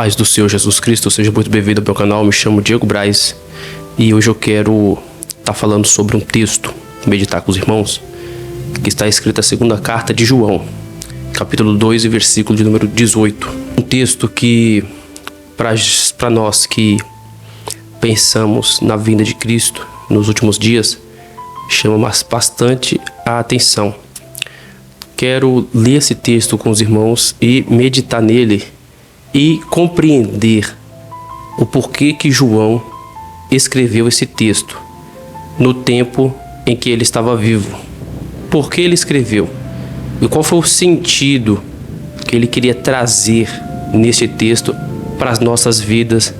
Paz do Senhor Jesus Cristo, seja muito bem-vindo ao meu canal. Me chamo Diego Braz e hoje eu quero estar falando sobre um texto, meditar com os irmãos, que está escrito na segunda carta de João, capítulo 2 e versículo de número 18. Um texto que, para nós que pensamos na vinda de Cristo nos últimos dias, chama bastante a atenção. Quero ler esse texto com os irmãos e meditar nele e compreender o porquê que João escreveu esse texto no tempo em que ele estava vivo. Por que ele escreveu? E qual foi o sentido que ele queria trazer neste texto para as nossas vidas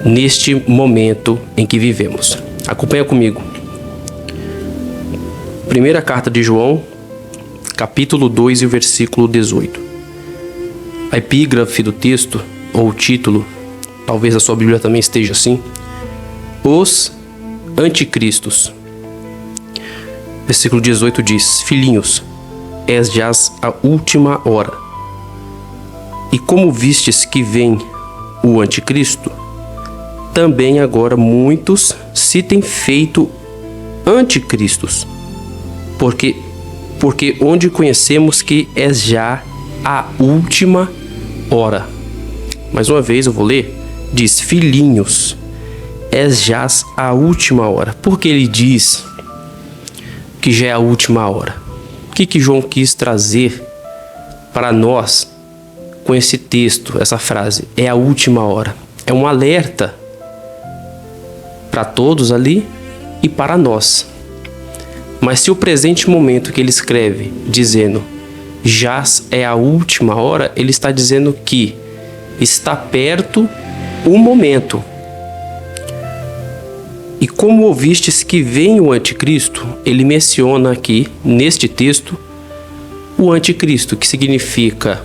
neste momento em que vivemos? Acompanha comigo. Primeira carta de João, capítulo 2 e versículo 18. A epígrafe do texto, ou o título, talvez a sua Bíblia também esteja assim: Os Anticristos. Versículo 18 diz: Filhinhos, és já a última hora. E como vistes que vem o Anticristo, também agora muitos se têm feito anticristos. Porque onde conhecemos que és já a última hora. Mais uma vez eu vou ler. Diz: Filhinhos, és já a última hora. Por que ele diz que já é a última hora? O que João quis trazer para nós com esse texto, essa frase? É a última hora. É um alerta para todos ali e para nós. Mas se o presente momento que ele escreve dizendo já é a última hora, ele está dizendo que está perto o momento. E como ouvistes que vem o anticristo, ele menciona aqui neste texto o anticristo, que significa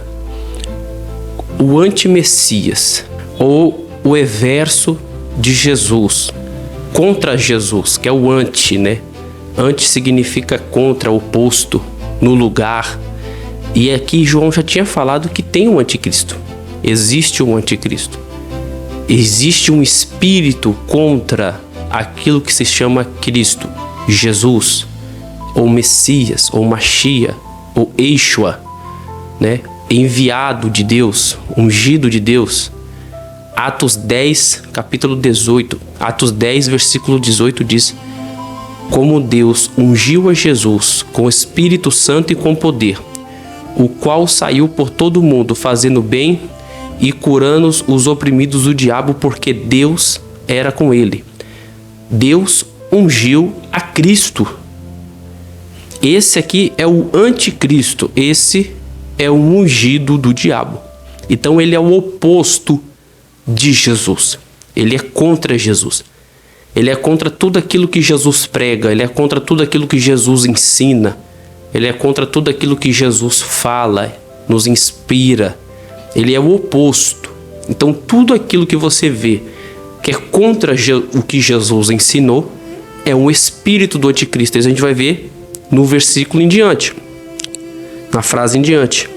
o antimessias, ou o everso de Jesus, contra Jesus, que é o anti, né? Anti significa contra, oposto, no lugar. E aqui João já tinha falado que tem um anticristo. Existe um anticristo. Existe um espírito contra aquilo que se chama Cristo, Jesus, ou Messias, ou Machia, ou Yeshua, né? Enviado de Deus, ungido de Deus. Atos 10, capítulo 18. Atos 10, versículo 18 diz: Como Deus ungiu a Jesus com o Espírito Santo e com poder, o qual saiu por todo o mundo fazendo bem e curando os oprimidos do diabo, porque Deus era com ele. Deus ungiu a Cristo. Esse aqui é o anticristo. Esse é o ungido do diabo. Então ele é o oposto de Jesus. Ele é contra Jesus. Ele é contra tudo aquilo que Jesus prega. Ele é contra tudo aquilo que Jesus ensina. Ele é contra tudo aquilo que Jesus fala, nos inspira. Ele é o oposto. Então tudo aquilo que você vê que é contra o que Jesus ensinou é um espírito do anticristo. Isso a gente vai ver no versículo em diante, na frase em diante.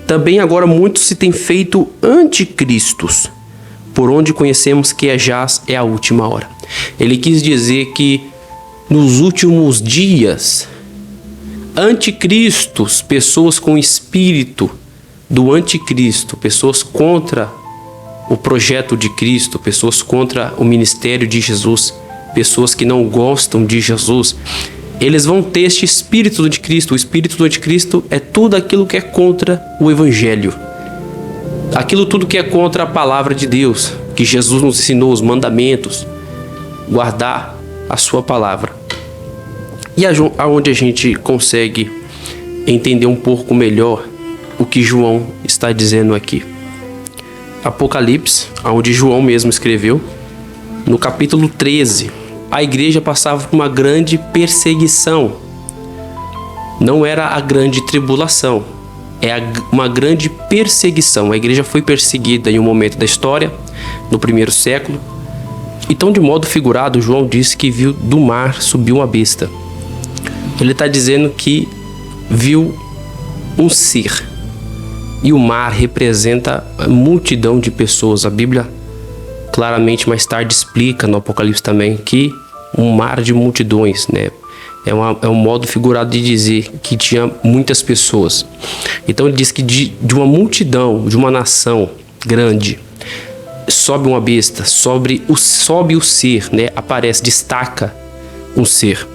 Também agora muitos se têm feito anticristos, por onde conhecemos que já é a última hora. Ele quis dizer que nos últimos dias, anticristos, pessoas com espírito do anticristo, pessoas contra o projeto de Cristo, pessoas contra o ministério de Jesus, pessoas que não gostam de Jesus, eles vão ter este espírito do anticristo. O espírito do anticristo é tudo aquilo que é contra o evangelho, aquilo tudo que é contra a palavra de Deus, que Jesus nos ensinou, os mandamentos, guardar a sua palavra. E aonde a gente consegue entender um pouco melhor o que João está dizendo aqui? Apocalipse, onde João mesmo escreveu, no capítulo 13, a igreja passava por uma grande perseguição. Não era a grande tribulação, é uma grande perseguição. A igreja foi perseguida em um momento da história, no primeiro século. Então, de modo figurado, João disse que viu do mar subir uma besta. Ele está dizendo que viu um ser E o mar representa a multidão de pessoas. A Bíblia claramente mais tarde explica no Apocalipse também que um mar de multidões, né? É um modo figurado de dizer que tinha muitas pessoas. Então ele diz que de uma multidão, de uma nação grande, sobe uma besta, sobe o ser, né? Aparece, destaca um ser.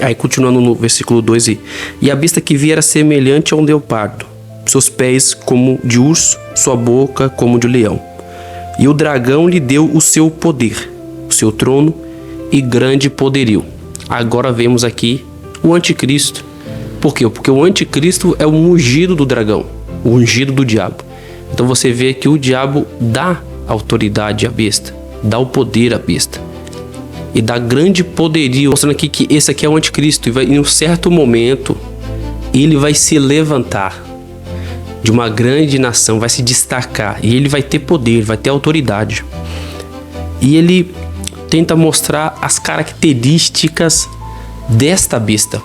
Aí continuando no versículo 2, e a besta que via era semelhante a um leopardo, seus pés como de urso, sua boca como de leão. E o dragão lhe deu o seu poder, o seu trono e grande poderio. Agora vemos aqui o anticristo. Por quê? Porque o anticristo é o ungido do dragão, o ungido do diabo. Então você vê que o diabo dá autoridade à besta, dá o poder à besta e dá grande poderio, mostrando aqui que esse aqui é o anticristo. E em um certo momento ele vai se levantar de uma grande nação, vai se destacar e ele vai ter poder, vai ter autoridade. E ele tenta mostrar as características desta besta,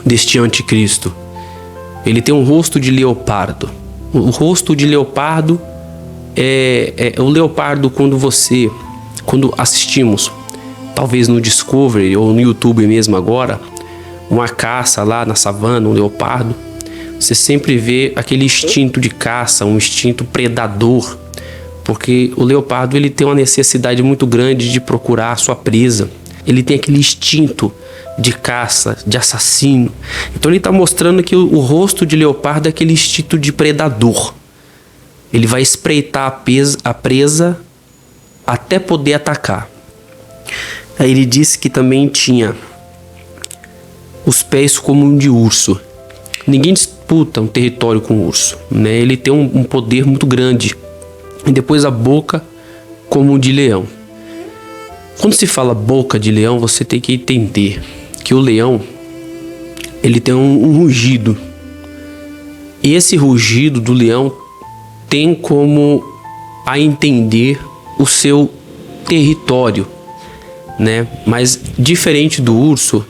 deste anticristo. Ele tem um rosto de leopardo. O rosto de leopardo é o leopardo quando assistimos, talvez no Discovery ou no YouTube mesmo agora, uma caça lá na savana, um leopardo, você sempre vê aquele instinto de caça, um instinto predador, porque o leopardo ele tem uma necessidade muito grande de procurar a sua presa. Ele tem aquele instinto de caça, de assassino. Então ele está mostrando que o rosto de leopardo é aquele instinto de predador. Ele vai espreitar a presa até poder atacar. Aí ele disse que também tinha os pés como um de urso. Ninguém disputa um território com o urso, né? Ele tem um poder muito grande. E depois a boca como de leão. Quando se fala boca de leão, você tem que entender que o leão ele tem um rugido. E esse rugido do leão tem como a entender o seu território, né? Mas diferente do urso,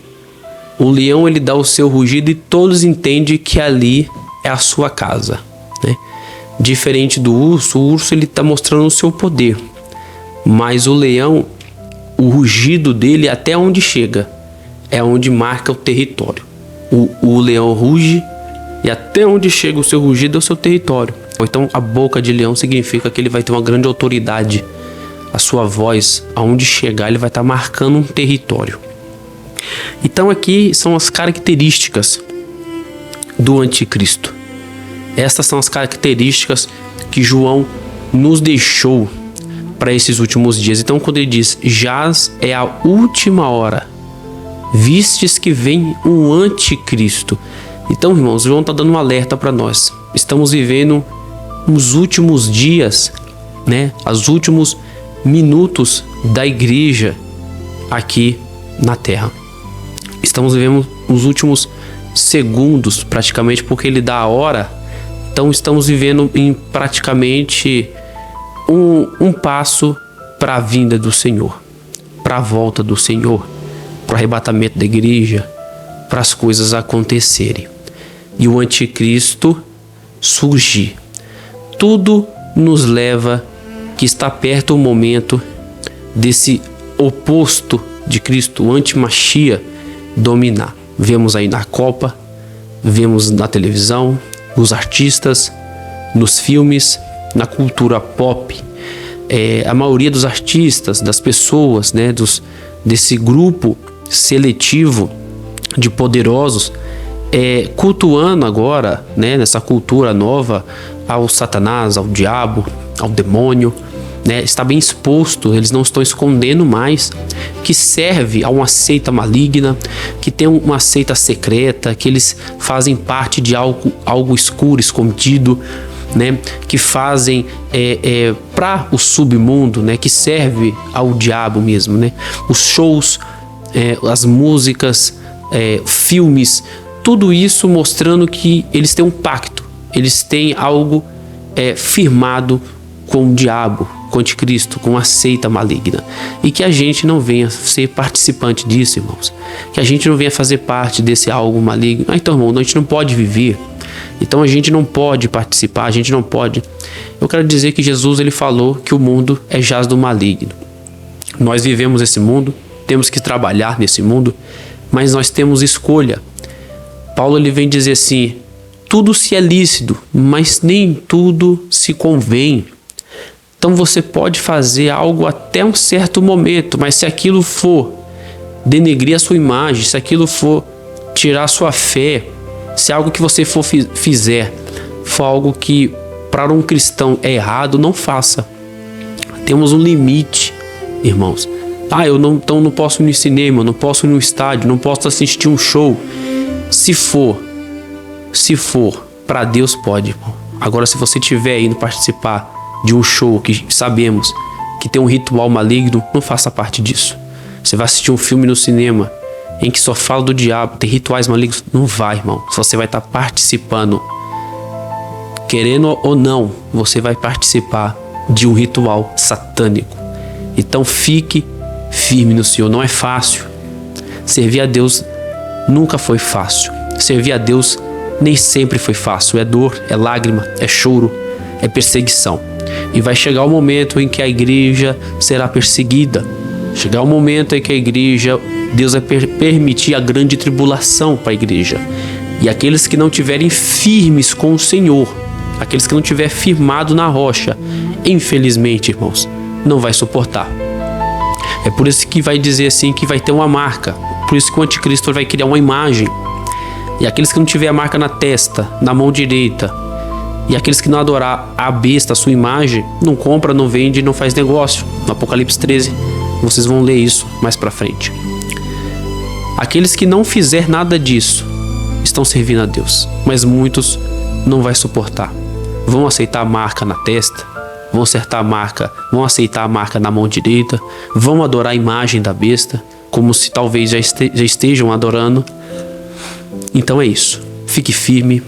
o leão ele dá o seu rugido e todos entendem que ali é a sua casa, né? Diferente do urso, o urso ele está mostrando o seu poder, mas o leão, o rugido dele até onde chega é onde marca o território. O leão ruge e até onde chega o seu rugido é o seu território. Então a boca de leão significa que ele vai ter uma grande autoridade. A sua voz, aonde chegar, ele vai estar marcando um território. Então aqui são as características do anticristo. Estas são as características que João nos deixou para esses últimos dias. Então quando ele diz, jaz é a última hora, vistes que vem um anticristo. Então, irmãos, João está dando um alerta para nós. Estamos vivendo os últimos dias, né? Os últimos minutos da igreja aqui na terra. Estamos vivendo os últimos segundos, praticamente, porque ele dá a hora. Então estamos vivendo em praticamente um passo para a vinda do Senhor, para a volta do Senhor, para o arrebatamento da igreja, para as coisas acontecerem. E o anticristo surgir. Tudo nos leva que está perto o momento desse oposto de Cristo, o antimachia, dominar. Vemos aí na Copa, vemos na televisão, nos artistas, nos filmes, na cultura pop. A maioria dos artistas, das pessoas, né, desse grupo seletivo de poderosos, cultuando agora, né, nessa cultura nova, ao Satanás, ao diabo, ao demônio, né, está bem exposto, eles não estão escondendo mais, que serve a uma seita maligna, que tem uma seita secreta, que eles fazem parte de algo escuro, escondido, né, que fazem para o submundo, né, que serve ao diabo mesmo, né, os shows, as músicas, filmes, tudo isso mostrando que eles têm um pacto, eles têm algo firmado com o diabo, com o anticristo, com a seita maligna. E que a gente não venha ser participante disso, irmãos. Que a gente não venha fazer parte desse algo maligno. Então, irmão, a gente não pode viver Então a gente não pode participar, a gente não pode. Eu quero dizer que Jesus ele falou que o mundo é jaz do maligno. Nós vivemos esse mundo, temos que trabalhar nesse mundo, mas nós temos escolha. Paulo ele vem dizer assim: tudo se é lícito, mas nem tudo se convém. Então você pode fazer algo até um certo momento, mas se aquilo for denegrir a sua imagem, se aquilo for tirar a sua fé, se algo que você fizer for algo que para um cristão é errado, não faça. Temos um limite, irmãos. Então não posso ir no cinema, não posso ir no estádio, não posso assistir um show. Se for para Deus, pode, irmão. Agora, se você estiver indo participar de um show que sabemos que tem um ritual maligno, não faça parte disso. Você vai assistir um filme no cinema em que só fala do diabo, tem rituais malignos, não vai, irmão. Você vai estar participando, querendo ou não, você vai participar de um ritual satânico. Então fique firme no Senhor. Não é fácil. Servir a Deus nunca foi fácil. Servir a Deus nem sempre foi fácil. É dor, é lágrima, é choro, é perseguição. E vai chegar o momento em que a igreja será perseguida. Chegar o momento em que a igreja, Deus vai permitir a grande tribulação para a igreja. E aqueles que não tiverem firmes com o Senhor, aqueles que não tiverem firmado na rocha, infelizmente, irmãos, não vai suportar. É por isso que vai dizer assim que vai ter uma marca. Por isso que o anticristo vai criar uma imagem. E aqueles que não tiver a marca na testa, na mão direita, e aqueles que não adorar a besta, a sua imagem, não compra, não vende, não faz negócio. No Apocalipse 13, vocês vão ler isso mais pra frente. Aqueles que não fizer nada disso estão servindo a Deus, mas muitos não vai suportar. Vão aceitar a marca na testa, vão aceitar a marca na mão direita, vão adorar a imagem da besta, como se talvez já estejam adorando. Então é isso. Fique firme.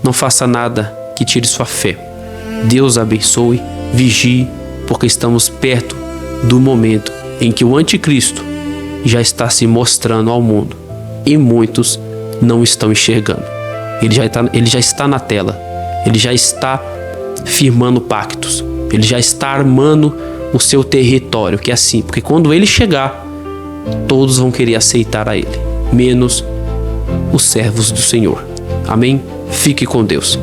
Não faça nada que tire sua fé. Deus abençoe. Vigie, porque estamos perto do momento em que o anticristo já está se mostrando ao mundo e muitos não estão enxergando. Ele já está na tela. Ele já está firmando pactos. Ele já está armando o seu território, que é assim, porque quando ele chegar, todos vão querer aceitar a ele, menos os servos do Senhor. Amém? Fique com Deus.